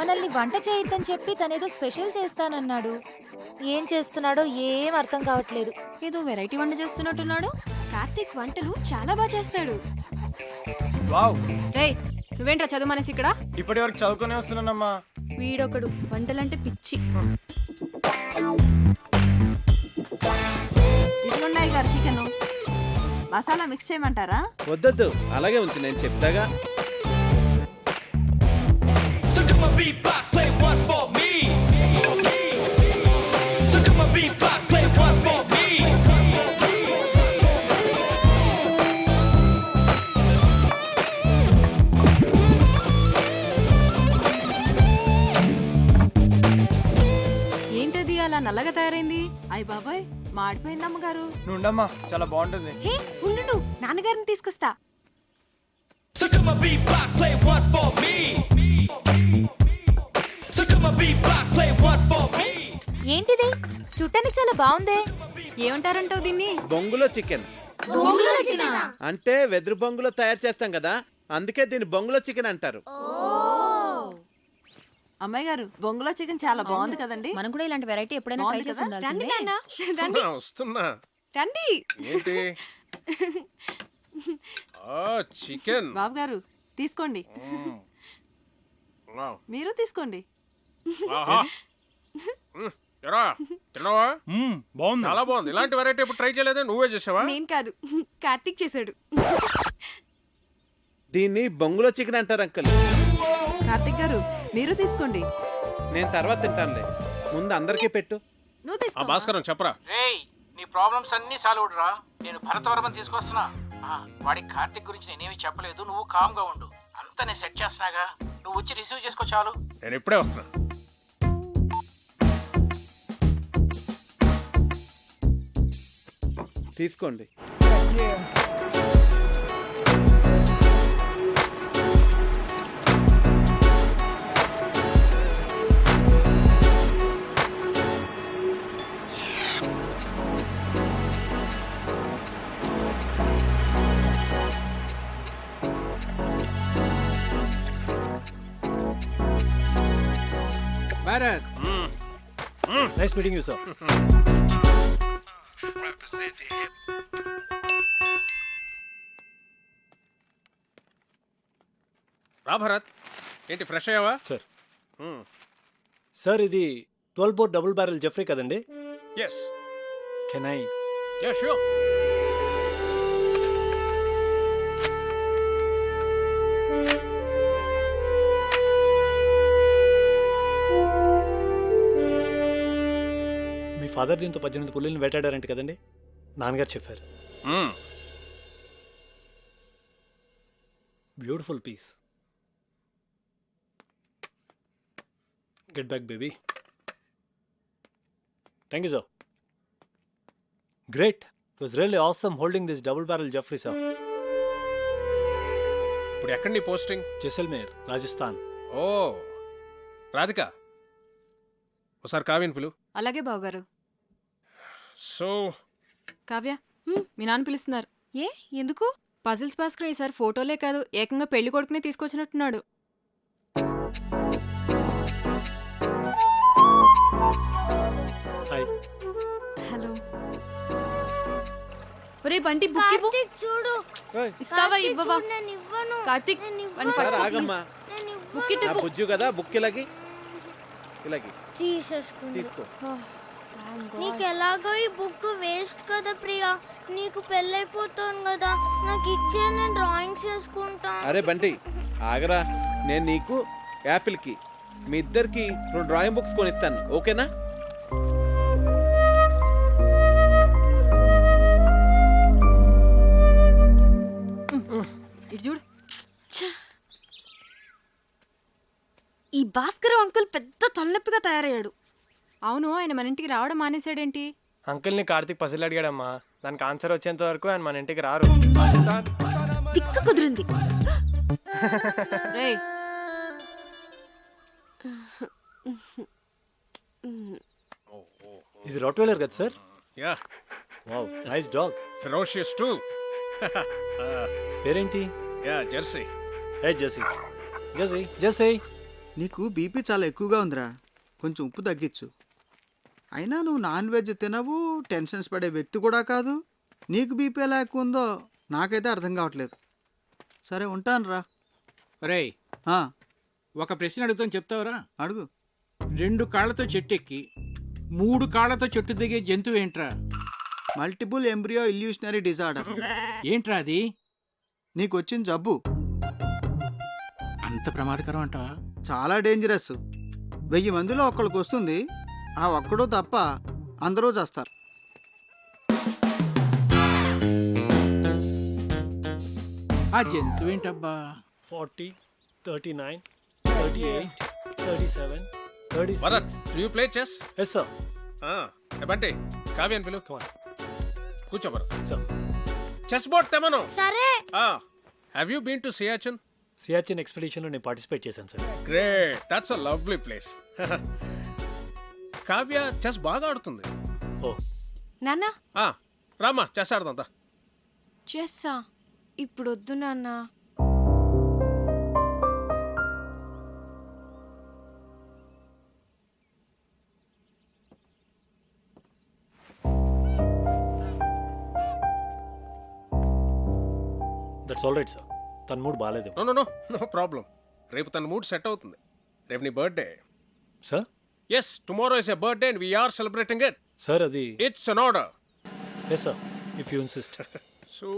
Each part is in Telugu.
మనల్ని వంట చేయొద్దని చెప్పి తనేదో స్పెషల్ చేస్తానన్నాడు. ఏం చేస్తున్నాడో ఏం అర్థం కావట్లేదు. ఏదో వెరైటీ వంట చేస్తున్నట్టున్నాడు. కార్తీక్ వంటలు చాలా బాగా చేస్తాడు. వావ్, రేయ్, నువ్వేంట్రా చదువు మనసి ఇక్కడ? ఇప్పటి వరకు చదువుకునే వస్తున్నానమ్మా. వీడొకడు వంటలంటే పిచ్చి. ఇదిగోండి గారు చికెన్ మసాలా మిక్స్ చేయమంటారా? వద్దొద్దు, అలాగే ఉంచు, నేను చెప్తాగా. ఏంటది అలా నల్లగా తయారైంది? అయ్య బాబాయ్, మాడిపోయింది అమ్మగారు. నుండమ్మా, చాలా బాగుంటుంది. హే ఉండు, నాన్నగారిని తీసుకొస్తా. ఏంటిది? చూడటానికి చాలా బాగుందే. ఏమంటారంటావు దీన్ని? బొంగులో చికెన్ అంటే వెదురు బొంగులో తయారు చేస్తాం కదా, అందుకే దీన్ని బొంగులో చికెన్ అంటారు. అమ్మాయి గారు, బొంగులో చికెన్ చాలా బాగుంది కదండి. మనం కూడా ఇలాంటి వెరైటీ ఎప్పుడైనా ట్రై చేసి ఉండాల్సిందే. వస్తున్నా. రండి. ఏంటి? చికెన్. బాబు గారు తీసుకోండి. మీరు తీసుకోండి. తిన్నావా? బాగుంది, చాలా బాగుంది. ఇలాంటి వెరైటీ ఎప్పుడు ట్రై చేయలేదే? నువ్వే చేసావా? నేను కాదు, కార్తీక్ చేశాడు. దీన్ని బొంగులో చికెన్ అంటారు అంకల్. కార్తిక్ గారు మీరు తీసుకోండి. నేను తర్వాత తింటానులే, ముందు అందరికీ పెట్టు. నువ్వు ఆ తీసుకో. భాస్కరం చెప్పరా. రేయ్, నీ ప్రాబ్లమ్స్ అన్ని సాల్వ్ రా. నేను భరతవర్మని తీసుకొస్తున్నా. వాడికి కార్తిక్ గురించి నేనేమి చెప్పలేదు, నువ్వు కామ్ గా ఉండు. అంతా నేను సెట్ చేస్తున్నాగా, నువ్వు వచ్చి రిసీవ్ చేసుకో చాలు. నేను ఇప్పుడే వస్తున్నా. తీసుకోండి. Bharat, nice meeting you sir. రా భరత్, ఏంటి ఫ్రెష్ అయ్యావా? సార్ సార్ ఇది 12 బోర్ డబుల్ బ్యారెల్ జెఫ్రీ కదండి? Yes. Can I? Yeah sure. మీ ఫాదర్ దీంతో 18 పుల్లిని వేటాడారంట కదండి? నాన్నగారు చెప్పారు. Beautiful piece. Get back baby. Thank you sir. Great. It was really awesome holding this double barrel Jeffery sir. ఇప్పుడు ఎక్కడ నీ పోస్టింగ్? జైసల్మేర్, రాజస్థాన్. ఓ, రాధిక ఒకసారి కావ్యని పిలు. అలాగే బావగారు. సో కావ్య, మీ నాన్న పిలుస్తున్నారు. ఏ ఎందుకు? పజిల్స్ భాస్కర్ ఈసారి ఫోటోలే కాదు, ఏకంగా పెళ్లి కొడుకునే తీసుకొచ్చినట్టున్నాడు. హాయ్. హలో. ఒరే బంటి, బుక్ ఇవ్వు. చూడు, ఓయ్, ఇస్తావా ఇవ్వవా? నేను ఇవ్వను. కార్తీక్, వాడిని సార్ పట్టుకో, ఆగమ్మా. please. నేను బుక్ నా ఇవ్వు. బుజ్జు కదా, బుక్ ఇలాగి ఇలాగి తీసేసుకుంది. తీసుకో. నీకు ఎలాగో ఈ బుక్ వేస్ట్ కదా ప్రియా, నీకు పెళ్ళైపోతాను కదా, నాకు ఇచ్చే నేను డ్రాయింగ్స్ చేసుకుంటా. అరే బంటి ఆగరా, నేను నీకు యాపిల్కి మీ ఇద్దరికి 2 డ్రాయింగ్ బుక్స్ కొనిస్తాను, ఓకేనా? ఇటు చూడు. ఈ భాస్కర్ అంకుల్ పెద్ద తలనొప్పిగా తయారయ్యాడు. అవును, ఆయన మన ఇంటికి రావడం మానేశాడేంటి? అంకుల్ని కార్తీక్ పసిల్ అడిగాడమ్మా, దానికి ఆన్సర్ వచ్చేంత వరకు ఆయన మన ఇంటికి రారు. తిక్క కుదిరింది. రేయ్, ఇది రాట్వైలర్ కదా sir? Yeah. Wow, nice dog. Ferocious too. పేరేంటి? Yeah, Jersey. Hey Jessie. Jessie, Jessie, నీకు బీపీ చాలా ఎక్కువగా ఉందిరా, కొంచెం ఉప్పు తగ్గించు. అయినా నువ్వు నాన్ వెజ్ తినవు, టెన్షన్స్ పడే వ్యక్తి కూడా కాదు. నీకు బీపీ ఎలా ఎక్కువ ఉందో నాకైతే అర్థం కావట్లేదు. సరే ఉంటాను రా. రేయ్, ఒక ప్రశ్న అడుగుతాను, చెప్తావరా? అడుగు. 2 కాళ్ళతో చెట్టు ఎక్కి 3 కాళ్ళతో చెట్టు దిగే జంతువు ఏంట్రా? Multiple embryo illusionary disorder. ఏంట్రా అది? నీకు వచ్చిన జబ్బు అంత ప్రమాదకరం అంటావా? చాలా డేంజరస్. 1000 మందిలో ఒక్కడికి వస్తుంది. ఆ ఒక్కడు తప్ప అందరూ చేస్తారు. ఆ జంతువు ఏంటబ్బా? 40, 39, 38, 37, 36. Bharat, do you play chess? Yes sir. Bunty, కావ్యాన్ని పిలు. కూర్చో భరత్. సార్. చెస్ బోర్డ్ తెమను. సరే. Have you been to Siachen? Siachen ఎక్స్పెడిషన్లో నేను పార్టిసిపేట్ చేశాను sir. Great, that's a lovely place. Kavya chess బాగా ఆడుతుంది. ఓ నాన్న రామా, చెస్ ఆడదాం దా. చెస్సా? ఇప్పుడు వద్దు నాన్న. That's all right sir. తన మూడ్ బాగాలేదు. No no no no problem. రేపు తన మూడ్ సెట్ అవుతుంది. రేపు నీ birthday. Sir? Yes, tomorrow is a birthday and we're celebrating it. Sir అది it's an order. Yes sir, if you insist. So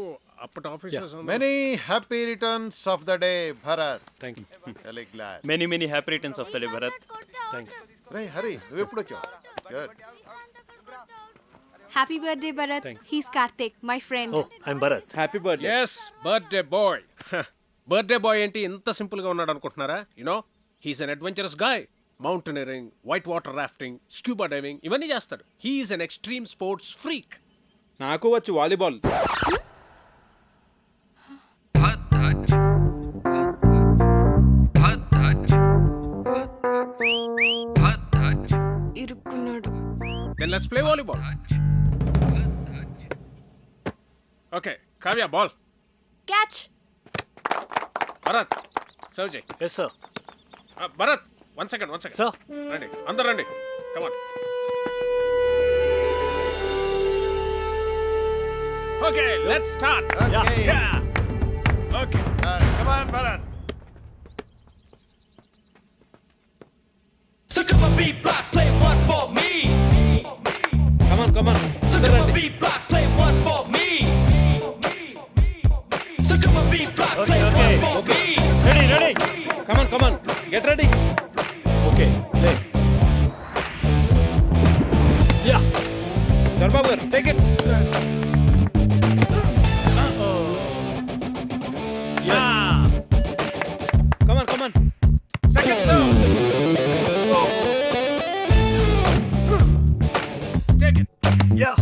అప్పటి officers Many happy returns of the day, Bharat. Thank you. Really glad. Many happy returns of the day Bharat. Thanks. Ray, hurry. నువ్వు ఎప్పుడు వచ్చావు? Good. Happy birthday Bharat. Thanks. He's Karthik, my friend. Oh I'm Bharat. Happy birthday. Yes, birthday boy. Birthday boy ఏంటి ఇంత సింపుల్ గా ఉన్నాడు అనుకుంటున్నారా? You know, he's an adventurous guy. Mountaineering, white water rafting, scuba diving ఇవన్నీ చేస్తాడు. He's an extreme sports freak. నాకు వచ్చు వాలీబాల్. ఇరుక్కున్నాడు. Then let's play volleyball. Okay, Kavya, ball. Catch. Bharat, serve చేయి. Yes sir. Bharat, one second. Sir. రండి, అందరు రండి. Come on. Okay, let's start. Okay. Yeah. Okay. Come on, Bharat. కమాన్ అందరూ రండి. Ready. Come on get ready. Okay లే. యా. దర్బాబు గారు take it. Yeah. Come on Second serve. Take it. Yeah.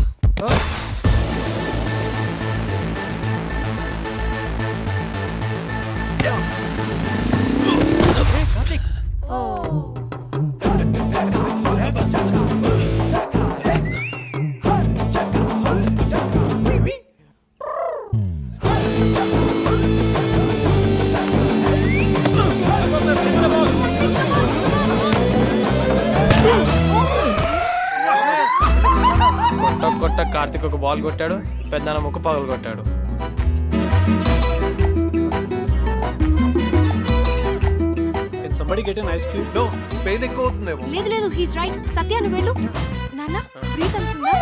కొట్ట కార్తిక్ ఒక బాల్ కొట్టాడు, పెద్దన్న ముక్కు పగలు కొట్టాడు. Can somebody get an ice cube? No, pain ఎక్కువ అవుతుందేమో. లేదు హీస్ రైట్. సత్య నువ్వు వెళ్ళు. నాన్న బ్రీత్ అవుతుందా?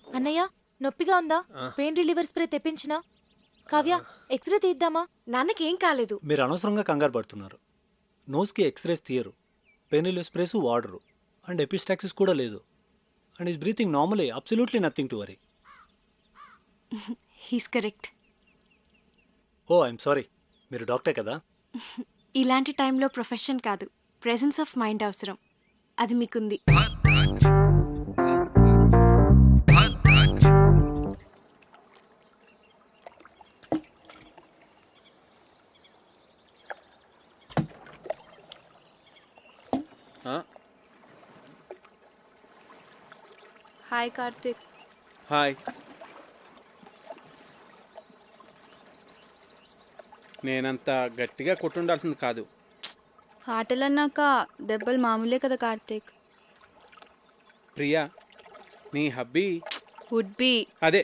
అన్నయ్య నొప్పిగా ఉందా? పెయిన్ రిలీవర్ స్ప్రే తెప్పించినా? కావ్య ఎక్స్రే తీద్దామా? నాన్నకి ఏం కాలేదు. మీరు అనవసరంగా కంగారు పడుతున్నారు. నోస్కి ఎక్స్రేస్ తీయరు, పెయిన్ రిలీఫ్ స్ప్రేస్ వాడరు, అండ్ ఎపిస్టాక్సిస్ కూడా లేదు. And is breathing normally, absolutely nothing to worry. He's correct. Oh I'm sorry. మీరు డాక్టర్ కదా? ఇలాంటి టైంలో ప్రొఫెషన్ కాదు, ప్రెజెన్స్ ఆఫ్ మైండ్ అవసరం. అది మీకుంది. హాయ్ కార్తిక్. హాయ్. నేనంత గట్టిగా కొట్టుండాల్సింది కాదు. ఆటలన్నాక దెబ్బలు మామూలే కదా కార్తీక్. ప్రియా, నీ హబ్బీ వుడ్ బి. అదే,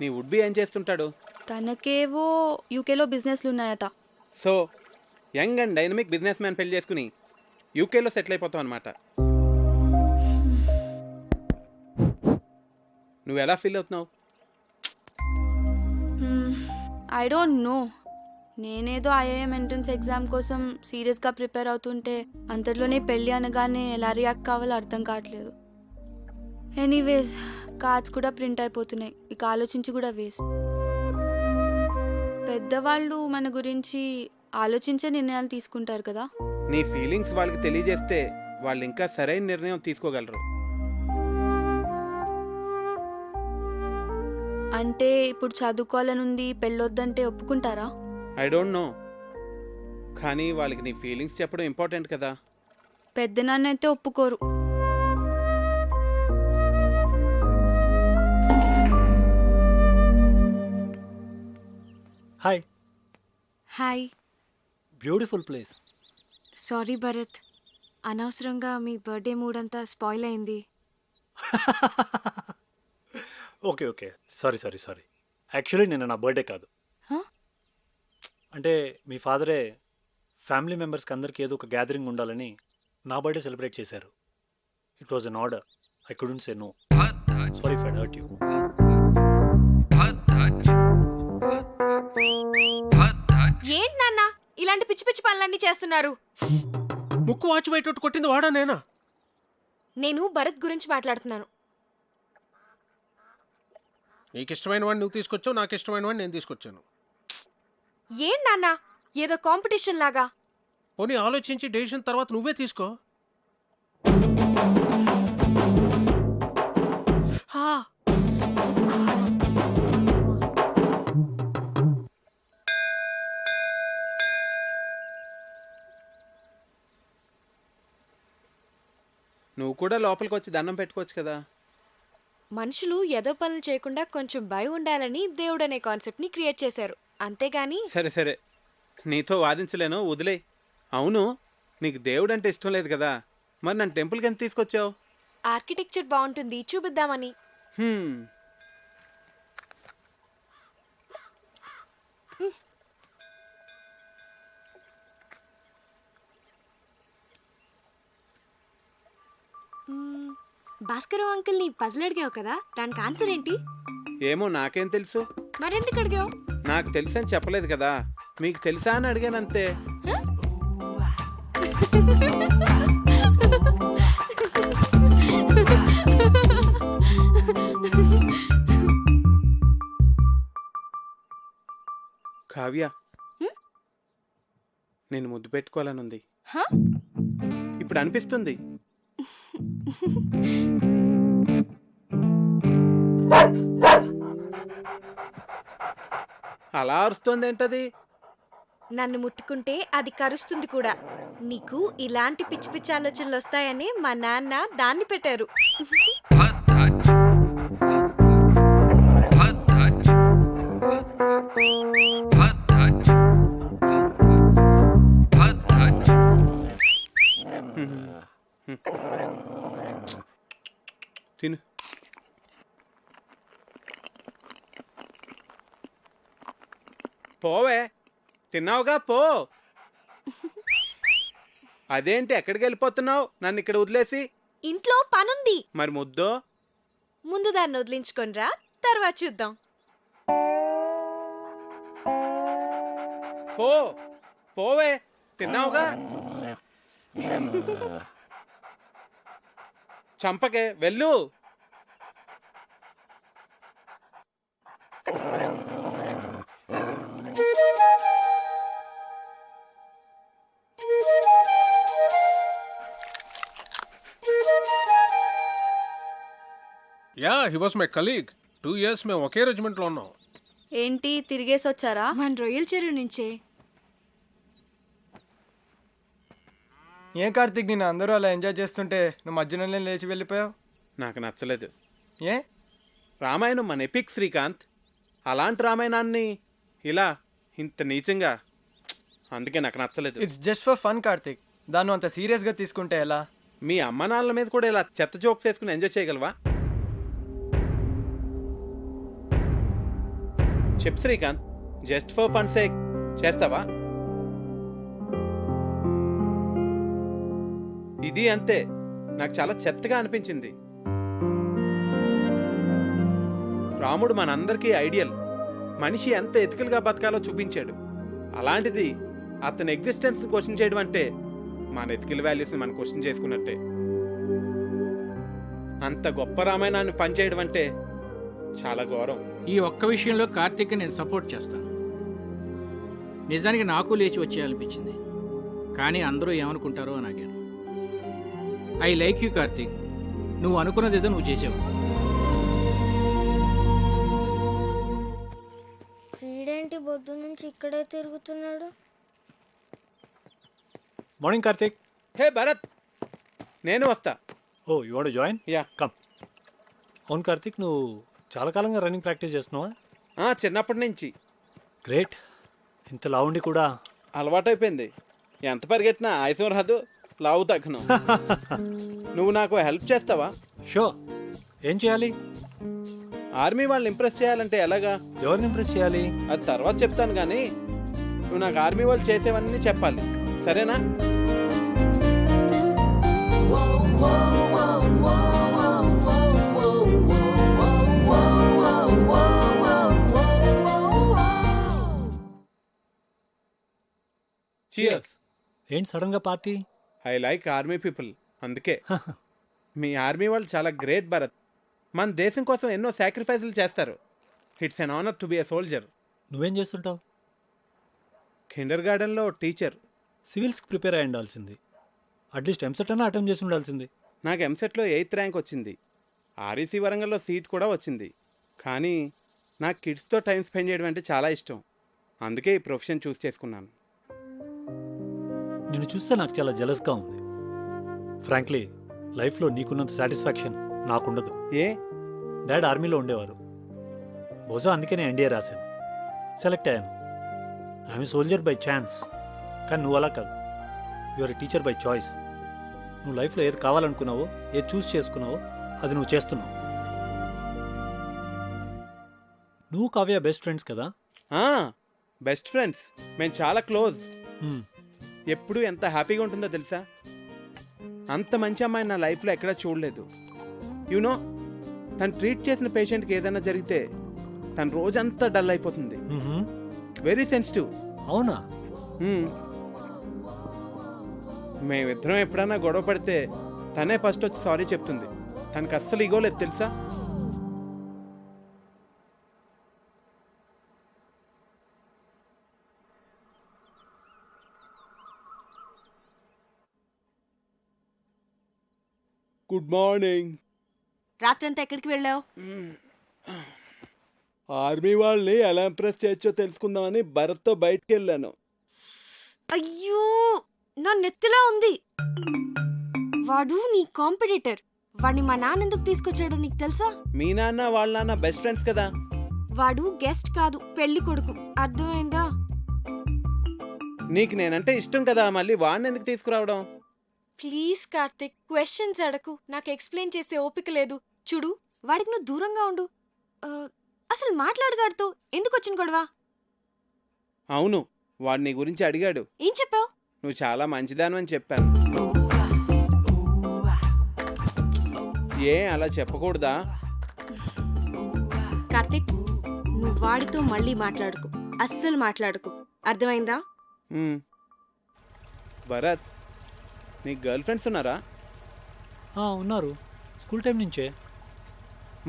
నీ వుడ్ బి ఏం చేస్తుంటాడు? తనకేవో యూకేలో బిజినెస్లు ఉన్నాయట. So young and dynamic business man పెళ్లి చేసుకుని యూకేలో సెటిల్ అయిపోతావు అనమాట. నువ్వు ఎలా ఫీల్ అవుతున్నావు? I don't know. నేనేదో ఐఐఎం ఎంట్రన్స్ ఎగ్జామ్ కోసం సీరియస్గా ప్రిపేర్ అవుతుంటే అంతట్లోనే పెళ్ళి అనగానే ఎలా రియాక్ట్ కావాలో అర్థం కావట్లేదు. ఎనీవేస్, కార్డ్స్ కూడా ప్రింట్ అయిపోతున్నాయి. ఇక ఆలోచించి కూడా వేస్ట్. పెద్దవాళ్ళు మన గురించి ఆలోచించే నిర్ణయాలు తీసుకుంటారు కదా. నీ ఫీలింగ్స్ వాళ్ళకి తెలియజేస్తే వాళ్ళు ఇంకా సరైన నిర్ణయం తీసుకోగలరు. అంటే ఇప్పుడు చదువుకోవాలనుంది, పెళ్ళొద్దంటే ఒప్పుకుంటారా? ఐ డోంట్ నో, కానీ వాళ్ళకి నీ ఫీలింగ్స్ చెప్పడం ఇంపార్టెంట్ కదా. పెద్దనాన్న అయితే ఒప్పుకోరు. Hi. Hi. Beautiful place. Sorry Bharat, అనవసరంగా మీ బర్త్డే మూడ్ అంతా స్పాయిల్ అయింది. Okay okay, sorry sorry sorry. Actually నిన్న నా బర్త్డే కాదు. Huh? అంటే మీ ఫాదరే ఫ్యామిలీ మెంబర్స్కి అందరికీ ఏదో ఒక గ్యాదరింగ్ ఉండాలని నా బర్త్డే సెలబ్రేట్ చేశారు. It was an order. I couldn't say no. Sorry if I hurt you. ఏంటి నాన్న ఇలాంటి పిచ్చి పిచ్చి పనులన్నీ చేస్తున్నారు? ముక్కు వాచి బయట కొట్టింది వాడా నేనా? నేను భరత్ గురించి మాట్లాడుతున్నాను. నీకు ఇష్టమైన వాడిని నువ్వు తీసుకొచ్చావు, నాకు ఇష్టమైన వాడిని నేను తీసుకొచ్చాను. ఏంటి నాన్న ఏదో కాంపిటీషన్ లాగా? పోనీ ఆలోచించి డెసిషన్ తర్వాత నువ్వే తీసుకో. నువ్వు కూడా లోపలికి వచ్చి దండం పెట్టుకోవచ్చు కదా. మనుషులు ఏదో పనులు చేయకుండా కొంచెం భయం ఉండాలని దేవుడు అనే కాన్సెప్ట్ ని క్రియేట్ చేశారు, అంతేగాని. సరే సరే, నీతో వాదించలేను, వదిలే. అవును, నీకు దేవుడు అంటే ఇష్టం లేదు కదా, మరి నన్ను టెంపుల్కి ఎంత తీసుకొచ్చావు? ఆర్కిటెక్చర్ బాగుంటుంది చూపిద్దామని. భాస్కర్ అంకుల్ ని పజిల్ అడిగావు కదా, దానికి ఆన్సర్ ఏంటి? ఏమో, నాకేం తెలుసు. మరెందుకు అడిగావు? నాకు తెలుసని చెప్పలేదు కదా, మీకు తెలుసా అని అడిగానంతే. కావ్య, నేను ముద్దు పెట్టుకోవాలనుంది. ఇప్పుడు అనిపిస్తుంది. అలా అరుస్తుంది ఏంటది? నన్ను ముట్టుకుంటే అది కరుస్తుంది కూడా. నీకు ఇలాంటి పిచ్చి పిచ్చి ఆలోచనలు వస్తాయని మా నాన్న దాన్ని పెట్టారు. తిను. పోవే, తిన్నావుగా, పో. అదేంటి ఎక్కడికి వెళ్ళిపోతున్నావు నన్ను ఇక్కడ వదిలేసి? ఇంట్లో పనుంది. మరి ముద్దో? ముందు దాన్ని వదిలించుకొనిరా, తర్వాత చూద్దాం. పో, పోవే, తిన్నావుగా. చంపకే, వెళ్ళు. Yeah, he was my colleague. 2 years మేము ఒకే రెజిమెంట్లో ఉన్నాం. ఏంటి తిరిగేసి వచ్చారా? మన రొయ్యల చెరువు నుంచే. ఏం కార్తీక్, నేను అందరూ అలా ఎంజాయ్ చేస్తుంటే నువ్వు మధ్యలోనే లేచి వెళ్ళిపోయావు. నాకు నచ్చలేదు. ఏ? రామాయణం మన ఎపిక్ శ్రీకాంత్. అలాంటి రామాయణాన్ని ఇలా ఇంత నీచంగా అందుకే నాకు నచ్చలేదు. It's just for fun Karthik, దాన్ని అంత సీరియస్గా తీసుకుంటే ఎలా? మీ అమ్మ నాన్నల మీద కూడా ఇలా చెత్త జోక్స్ వేసుకుని ఎంజాయ్ చేయగలవా? చెప్పు Srikanth, just for fun sake చేస్తావా? ఇది అంతే, నాకు చాలా చెత్తగా అనిపించింది. రాముడు మనందరికీ ఐడియల్, మనిషి ఎంత ఎథికల్గా బతకాలో చూపించాడు. అలాంటిది అతని ఎగ్జిస్టెన్స్ క్వశ్చన్ చేయడం అంటే మన ఎథికల్ వాల్యూస్ని మనం క్వశ్చన్ చేసుకున్నట్టే. అంత గొప్ప రామాయణాన్ని పని చేయడం అంటే చాలా ఘోరం. ఈ ఒక్క విషయంలో కార్తీక్ నేను సపోర్ట్ చేస్తాను. నిజానికి నాకు లేచి వచ్చేయాలనిపించింది, కానీ అందరూ ఏమనుకుంటారో అని ఆగాను. ఐ లైక్ యూ కార్తీక్, నువ్వు అనుకున్నదేదో నువ్వు చేసావు. వీడేంటి పొద్దు నుంచి ఇక్కడే తిరుగుతున్నాడు? మార్నింగ్ కార్తిక్. హే భరత్, నేను వస్తా. Oh you want to join? Yeah come. అవును కార్తిక్, నువ్వు చాలా కాలంగా రన్నింగ్ ప్రాక్టీస్ చేస్తున్నావా? చిన్నప్పటి నుంచి. గ్రేట్. ఇంత లావుండి కూడా అలవాటైపోయింది. ఎంత పరిగెట్టినా ఆయుసం రాదు, లావు తగ్గను. నువ్వు నాకు హెల్ప్ చేస్తావా? షో. ఏం చేయాలి? ఆర్మీ వాళ్ళని ఇంప్రెస్ చేయాలంటే ఎలాగా? ఎవరిని ఇంప్రెస్ చేయాలి? అది తర్వాత చెప్తాను, కానీ నువ్వు నాకు ఆర్మీ వాళ్ళు చేసేవన్నీ చెప్పాలి, సరేనా? Cheers. ఏంటి సడన్గా party? I like army people, అందుకే. మీ ఆర్మీ వాళ్ళు చాలా గ్రేట్ భరత్. మన దేశం కోసం ఎన్నో సాక్రిఫైసులు చేస్తారు. It's an honour to be a soldier. నువ్వేం చేస్తుంటావు? కిండర్ గార్డెన్లో టీచర్. సివిల్స్కి ప్రిపేర్ అయి ఉండాల్సింది. అట్లీస్ట్ ఎంసెట్ అన్నా అటెంప్ట్ చేసి ఉండాల్సింది. నాకు ఎంసెట్లో 8th ర్యాంక్ వచ్చింది. ఆర్ఈసీ వరంగల్లో సీట్ కూడా వచ్చింది. కానీ నాకు కిడ్స్తో టైం స్పెండ్ చేయడం అంటే చాలా ఇష్టం. అందుకే ఈ ప్రొఫెషన్ చూస్ చేసుకున్నాను. నిన్ను చూస్తే నాకు చాలా జెలస్గా ఉంది. ఫ్రాంక్లీ, లైఫ్లో నీకున్నంత సాటిస్ఫాక్షన్ నాకుండదు. ఏ? డాడ్ ఆర్మీలో ఉండేవారు. బహుశా అందుకే నేను ఎన్డీఏ రాశాను, సెలెక్ట్ అయ్యాను. I'm soldier by chance. కానీ నువ్వు అలా కాదు, యువర్ టీచర్ బై చాయిస్. నువ్వు లైఫ్లో ఏది కావాలనుకున్నావో, ఏది చూస్ చేసుకున్నావో అది నువ్వు చేస్తున్నావు. నువ్వు కావ్య బెస్ట్ ఫ్రెండ్స్ కదా? బెస్ట్ ఫ్రెండ్స్, మేము చాలా క్లోజ్. ఎప్పుడు ఎంత హ్యాపీగా ఉంటుందో తెలుసా? అంత మంచి అమ్మాయి నా లైఫ్లో ఎక్కడా చూడలేదు. యూనో, తను ట్రీట్ చేసిన పేషెంట్కి ఏదైనా జరిగితే తన రోజంతా డల్ అయిపోతుంది. Very sensitive. అవునా? మేమిద్దరం ఎప్పుడైనా గొడవ పడితే తనే ఫస్ట్ వచ్చి సారీ చెప్తుంది. తనకు అస్సలు ఈగో లేదు తెలుసా? Good morning. రాత్రంతా ఎక్కడికి వెళ్ళావు? ఆర్మీ వాళ్ళని ఎలా ఇంప్రెస్ చేయొచ్చో తెలుసుకుందామని భరత్తో బయటికి వెళ్ళాను. అయ్యో, నా నెత్తిలా ఉంది. వాడు నీ కాంపిటీటర్. వాడిని మా నాన్న ఎందుకు తీసుకొచ్చాడో నీకు తెలుసా? మీ నాన్న వాళ్ళ నాన్న బెస్ట్ ఫ్రెండ్స్ కదా. వాడు గెస్ట్ కాదు, పెళ్లి కొడుకు. అర్థమైందా? నీకు నేనంటే ఇష్టం కదా, మళ్ళీ వాడిని ఎందుకు తీసుకురావడం? ప్లీజ్ కార్తిక్, క్వశ్చన్స్ అడకు. నాకు ఎక్స్ప్లెయిన్ చేసే ఓపిక లేదు. చూడు, వాడికి నువ్వు దూరంగా ఉండు. అసలు మాట్లాడగాడుతో ఎందుకు వచ్చిన గొడవ? అవును, వాడు నీ గురించి అడిగాడు. ఏం చెప్పావు? నువ్వు చాలా మంచిదాను అని చెప్పాను. ఏ అలా చెప్పకూడదా? కార్తిక్, నువ్వు వాడితో మళ్ళీ మాట్లాడుకు, అస్సలు మాట్లాడుకు. అర్థమైందా? భరత్, నీకు గర్ల్ ఫ్రెండ్స్ ఉన్నారా? ఉన్నారు, స్కూల్ టైం నుంచే.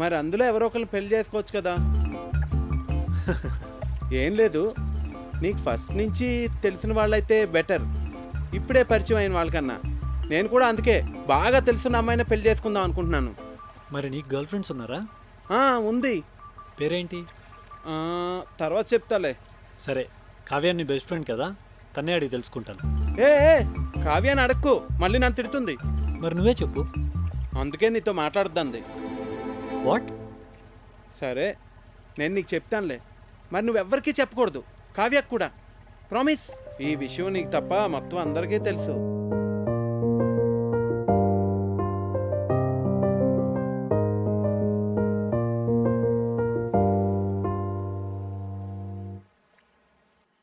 మరి అందులో ఎవరో ఒకరిని పెళ్లి చేసుకోవచ్చు కదా. ఏం లేదు, నీకు ఫస్ట్ నుంచి తెలిసిన వాళ్ళైతే బెటర్. ఇప్పుడే పరిచయం అయిన వాళ్ళకన్నా. నేను కూడా అందుకే బాగా తెలుసున్న అమ్మాయిని పెళ్లి చేసుకుందాం అనుకుంటున్నాను. మరి నీకు గర్ల్ ఫ్రెండ్స్ ఉన్నారా? ఉంది. పేరేంటి? తర్వాత చెప్తాలే. సరే, కావ్య నీ బెస్ట్ ఫ్రెండ్ కదా, తన్నే అడిగి తెలుసుకుంటాను. కావ్యాన్ని అడక్కు, మళ్ళీ నన్ను తిడుతుంది. మరి నువ్వే చెప్పు. అందుకే నీతో మాట్లాడుద్దంది. వాట్? సరే, నేను నీకు చెప్తానులే. మరి నువ్వెవ్వరికీ చెప్పకూడదు, కావ్యకు కూడా. ప్రామిస్. ఈ విషయం నీకు తప్ప మొత్తం అందరికీ తెలుసు.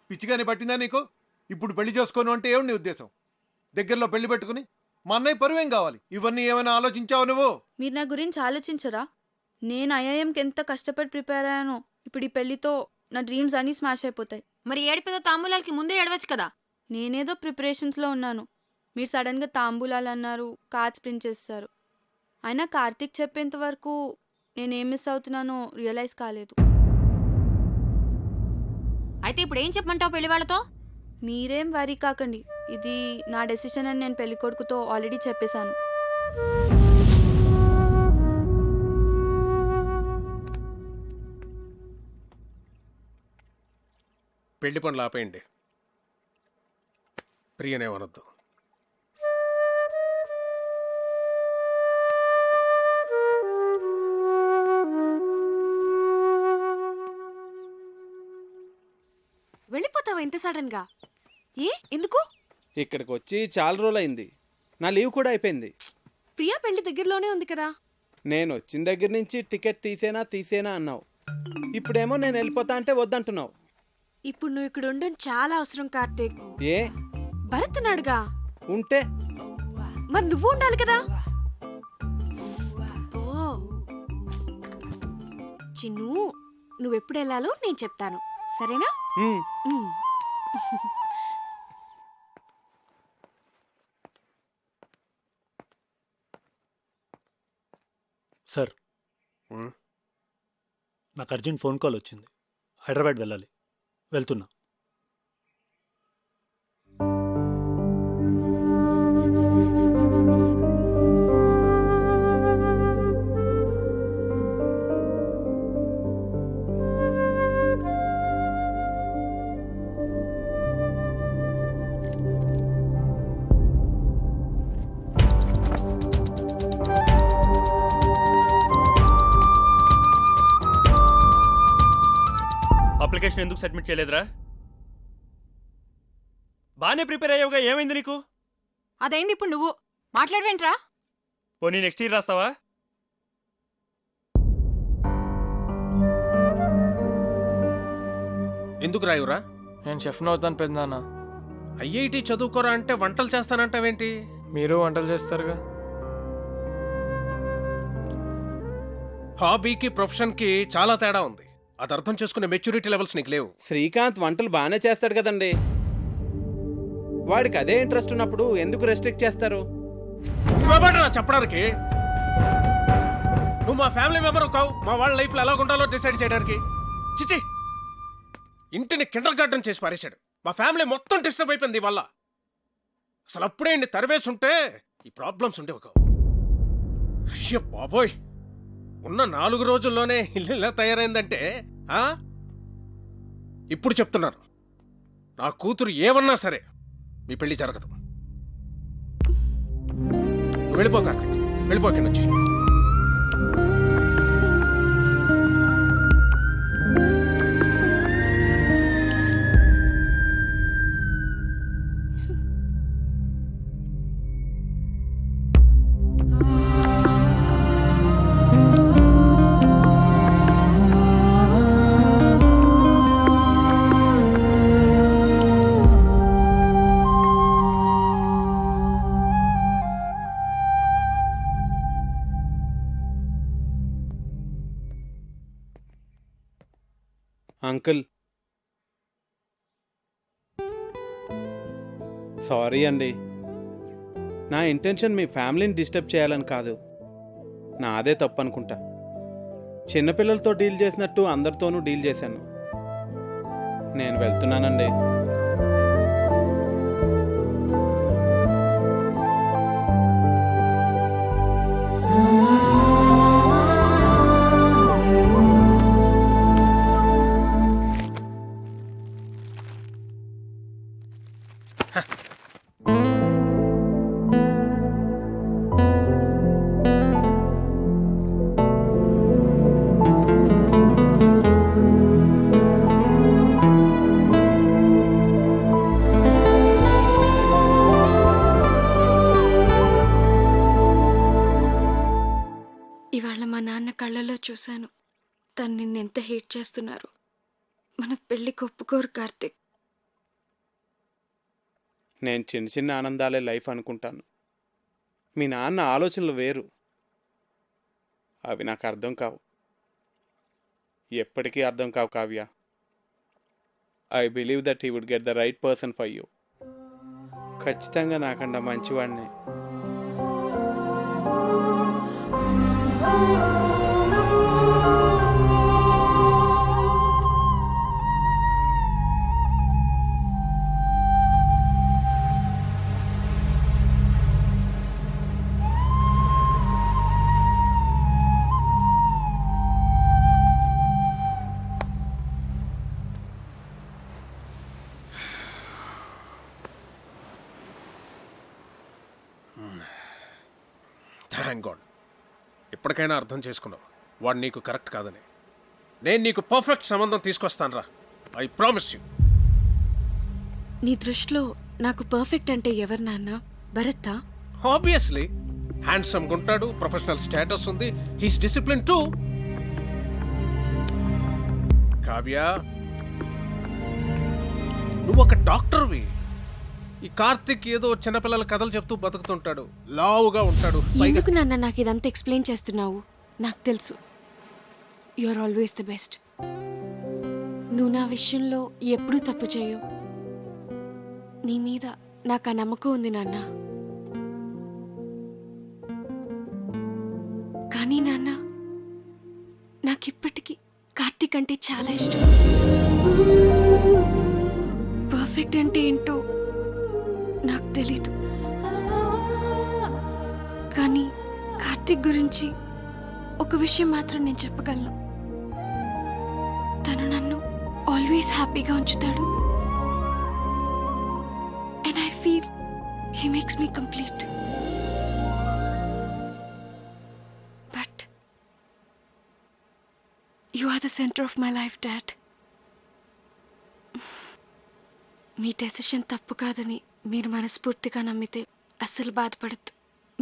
పిచ్చిగానే పట్టిందా నీకు? ఇప్పుడు పెళ్లి చేసుకోను అంటే ఏమి నీ ఉద్దేశం? దగ్గరలో పెళ్లి పెట్టుకుని మా అన్నయ్య పరువేం కావాలి? ఇవన్నీ ఏమైనా ఆలోచించావు నువ్వు? మీరు నా గురించి ఆలోచించరా? నేను ఐఐఎంకి ఎంత కష్టపడి ప్రిపేర్ అయ్యానో. ఇప్పుడు ఈ పెళ్లితో నా డ్రీమ్స్ అన్నీ స్మాష్ అయిపోతాయి. మరి ఏడిపోతో తాంబూలాలకి ముందే ఏడవచ్చు కదా. నేనేదో ప్రిపరేషన్స్లో ఉన్నాను. మీరు సడన్గా తాంబూలాలు అన్నారు, కార్డ్స్ ప్రింట్ చేస్తారు. అయినా కార్తీక్ చెప్పేంత వరకు నేనేం మిస్ అవుతున్నానో రియలైజ్ కాలేదు. అయితే ఇప్పుడు ఏం చెప్పమంటావు పెళ్లి వాళ్ళతో? మీరేం వరీ కాకండి. ఇది నా డెసిషన్ అని నేను పెళ్ళికొడుకుతో ఆల్రెడీ చెప్పేశాను. పెళ్లి పనులు ఆపేయండి. ప్రియనేమనొద్దు. వెళ్ళిపోతావా ఇంత సడన్ గా? ఎందుకు? ఇక్కడికి వచ్చి చాలా రోజులైంది. నా లీవ్ కూడా అయిపోయింది. ప్రియా పెళ్లి దగ్గరలోనే ఉంది కదా. నేను వచ్చిన దగ్గర నుంచి టికెట్ తీసేనా అన్నావు. ఇప్పుడేమో నేను వెళ్ళిపోతా అంటే వద్దంటున్నావు. ఇప్పుడు నువ్వు ఇక్కడ ఉండడం చాలా అవసరం కార్తీక్. ఏ? భరత్ ఉన్నాడుగా. ఉంటే మరి నువ్వు ఉండాలి కదా. చిన్ను, నువ్వెప్పుడు వెళ్ళాలో నేను చెప్తాను, సరేనా? సార్, నాకు అర్జెంట్ ఫోన్ కాల్ వచ్చింది. హైదరాబాద్ వెళ్ళాలి. వెళ్తున్నా. అప్లికేషన్ ఎందుకు సబ్మిట్ చేయలేదురా? బాగానే ప్రిపేర్ అయ్యావుగా, ఏమైంది నీకు? అదైంది, ఇప్పుడు నువ్వు మాట్లాడవేంట్రా? పోనీ నెక్స్ట్ ఇయర్ రాస్తావా? ఎందుకు రాయురా? నేను షెఫ్ను అవుతాను పెద్దనాన్న. ఐఐటి చదువుకోరా అంటే వంటలు చేస్తానంటావేంటి? మీరు వంటలు చేస్తారుగా. హాబీకి ప్రొఫెషన్కి చాలా తేడా ఉంది. అది అర్థం చేసుకునే మెచ్యూరిటీ లెవెల్స్ నీకు లేవు. శ్రీకాంత్ వంటలు బాగానే చేస్తాడు కదండి. వాడికి అదే ఇంట్రెస్ట్ ఉన్నప్పుడు ఎందుకు రెస్ట్రిక్ట్ చేస్తారు? నువ్వెవడ్రా చెప్పడానికి? నువ్వు మా ఫ్యామిలీ మెంబర్ కావు, మా వాళ్ళ లైఫ్లో ఎలా ఉండాలో డిసైడ్ చేయడానికి. చిచి, ఇంటిని కిండర్ గార్డెన్ చేసి పారేశాడు. మా ఫ్యామిలీ మొత్తం డిస్టర్బ్ అయిపోయింది వల్ల. అసలు అప్పుడే ఇన్ని తరివేసి ఉంటే ఈ ప్రాబ్లమ్స్ ఉండేవి కావు. అయ్యో బాబోయ్, ఉన్న 4 రోజుల్లోనే ఇల్లు ఇలా తయారైందంటే ఇప్పుడు చెప్తున్నాను, నా కూతురు ఏమన్నా సరే మీ పెళ్లి జరగదు. వెళ్ళిపో కార్తీక్, వెళ్ళిపో ఇక్కడి నుంచి. అంకుల్, సారీ అండి. నా ఇంటెన్షన్ మీ ఫ్యామిలీని డిస్టర్బ్ చేయాలని కాదు. నాదే తప్పు అనుకుంటా. చిన్నపిల్లలతో డీల్ చేసినట్టు అందరితోనూ డీల్ చేశాను. నేను వెళ్తున్నానండి. చూశాను తను నిన్నెంత హేట్ చేస్తున్నారు. మన పెళ్ళికి ఒప్పుకోరు కార్తిక్. నేను చిన్న చిన్న ఆనందాలే లైఫ్ అనుకుంటాను. మీ నాన్న ఆలోచనలు వేరు, అవి నాకు అర్థం కావు, ఎప్పటికీ అర్థం కావు Kavya. I believe that he would get the right person for you. ఖచ్చితంగా నాకన్నా మంచివాడినే. థ్యాంక్ గాడ్, ఇప్పటికైనా అర్థం చేసుకున్నావు వాడు నీకు కరెక్ట్ కాదని. నేను నీకు పర్ఫెక్ట్ సంబంధం తీసుకొస్తాను రా, ఐ ప్రామిస్ యూ. నీ దృష్టిలో నాకు పర్ఫెక్ట్ అంటే ఎవరు నాన్న? భరత్తా? ఆబ్వియస్లీ హ్యాండ్సమ్గా ఉంటాడు, ప్రొఫెషనల్ స్టేటస్ ఉంది, హీస్ డిసిప్లిన్ టూ. కావ్య, నువ్వు ఒక డాక్టర్వి. ఈ కార్తిక్ ఏదో చిన్నపిల్లల కథలు చెప్తూ బతుకుతుంటాడు, లావుగా ఉంటాడు. ఎందుకు నాన్న నాకు ఇదంతా ఎక్స్ప్లెయిన్ చేస్తున్నావు? నాకు తెలుసు you are always the best. నువ్వు నా విషయంలో ఎప్పుడూ తప్పు చేయవు. నీ మీద నాకు ఆ నమ్మకం ఉంది నాన్న. కానీ నాన్న, నాకిప్పటికీ కార్తిక్ అంటే చాలా ఇష్టం. పర్ఫెక్ట్ అంటే ఏంటో నాకు తెలీదు, కానీ కార్తిక్ గురించి ఒక విషయం మాత్రం నేను చెప్పగలను. తను నన్ను ఆల్వేస్ హ్యాపీగా ఉంచుతాడు. And I feel he makes me complete. But you are the centre of my life dad. మీ డెసిషన్ తప్పు కాదని మీరు మనస్ఫూర్తిగా నమ్మితే అస్సలు బాధపడద్దు.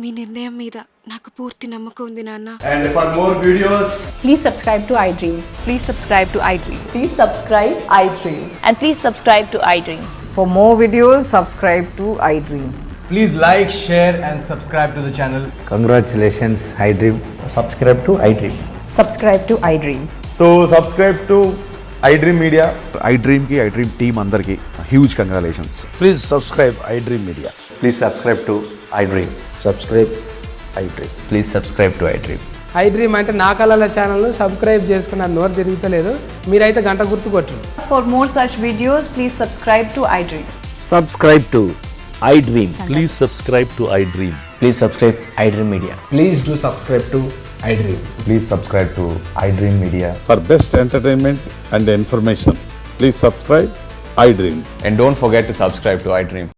మీ నిర్ణయం మీద నాకు పూర్తి నమ్మకం ఉంది నాన్న. And for more videos, please subscribe to iDream. Please subscribe to iDream. Please subscribe iDream. And please subscribe to iDream. For more videos, subscribe to iDream. please like, share and subscribe to the channel. Congratulations, iDream. Subscribe to iDream. Subscribe to iDream. So subscribe to iDream Media. iDream ki iDream team andarki huge congratulations. Please subscribe iDream Media. Please subscribe to iDream. Subscribe iDream. Please subscribe to iDream. iDream అంటే నా కళల ఛానల్ను సబ్స్క్రైబ్ చేసుకున్న నోరు తిరుగుతలేదు, మీరైతే గంట గుర్తు కొట్టండి. For more such videos, please subscribe to iDream. Subscribe to iDream. Please subscribe to iDream. Please subscribe iDream Media. Please do subscribe to iDream. Please subscribe to iDream Media. For best entertainment and information, please subscribe iDream. And don't forget to subscribe to iDream.